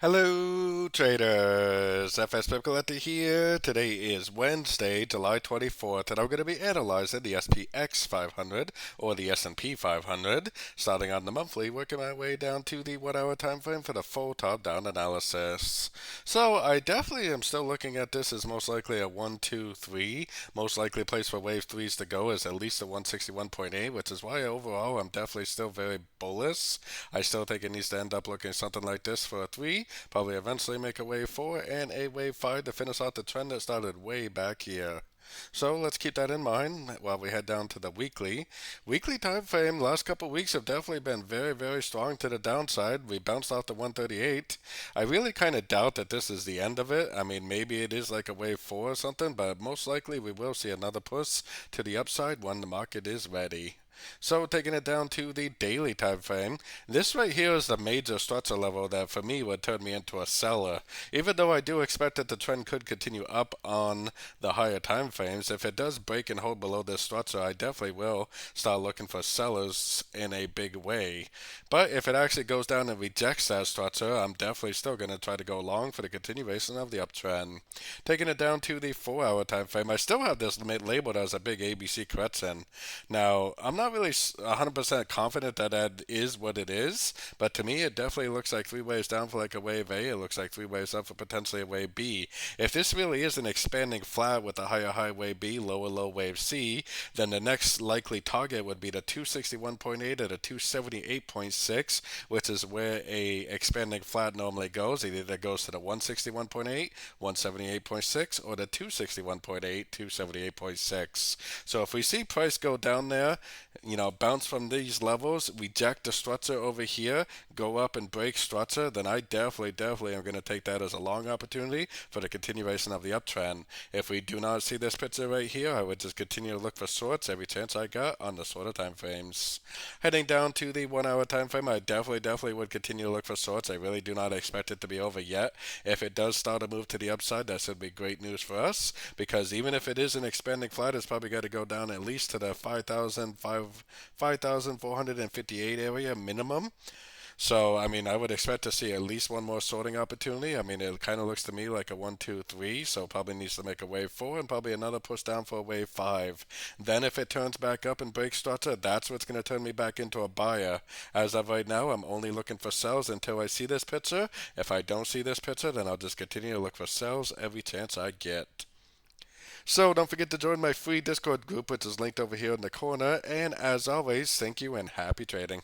Hello traders, FX Pip Collector here. Today is Wednesday, July 24th, and I'm going to be analyzing the SPX500 or the S&P 500, starting on the monthly, working my way down to the 1 hour time frame for the full top-down analysis. So I definitely am still looking at this as most likely a 1, 2, 3. Most likely place for wave 3s to go is at least a 161.8, which is why overall I'm definitely still very bullish. I still think it needs to end up looking something like this for a 3. Probably eventually make a wave 4 and a wave 5 to finish out the trend that started way back here. So let's keep that in mind while we head down to the weekly. Weekly time frame, last couple weeks have definitely been very, very strong to the downside. We bounced off the 138. I really kind of doubt that this is the end of it. I mean, maybe it is like a wave 4 or something, but most likely we will see another push to the upside when the market is ready. So taking it down to the daily time frame, this right here is the major structure level that for me would turn me into a seller. Even though I do expect that the trend could continue up on the higher time frames, if it does break and hold below this structure, I definitely will start looking for sellers in a big way. But if it actually goes down and rejects that structure, I'm definitely still going to try to go long for the continuation of the uptrend. Taking it down to the 4 hour time frame, I still have this labeled as a big ABC correction. Now, I'm not really 100% confident that that is what it is, but to me, it definitely looks like 3 waves down for like a wave A. It looks like 3 waves up for potentially a wave B. If this really is an expanding flat with a higher high wave B, lower low wave C, then the next likely target would be the 261.8 or the 278.6, which is where a expanding flat normally goes. Either that goes to the 161.8, 178.6, or the 261.8, 278.6. So if we see price go down there, bounce from these levels, reject the structure over here, go up and break structure, then I definitely am going to take that as a long opportunity for the continuation of the uptrend. If we do not see this picture right here, I would just continue to look for shorts every chance I got on the shorter time frames. Heading down to the 1 hour time frame, I definitely would continue to look for shorts. I really do not expect it to be over yet. If it does start to move to the upside, that should be great news for us, because even if it is an expanding flat, it's probably got to go down at least to the 5,458 area minimum. So, I mean, I would expect to see at least one more sorting opportunity. I mean, it kind of looks to me like a 1, 2, 3, so probably needs to make a wave 4 and probably another push down for a wave 5. Then, if it turns back up and breaks structure, that's what's going to turn me back into a buyer. As of right now, I'm only looking for sells until I see this picture. If I don't see this picture, then I'll just continue to look for sells every chance I get. So don't forget to join my free Discord group, which is linked over here in the corner. And as always, thank you and happy trading.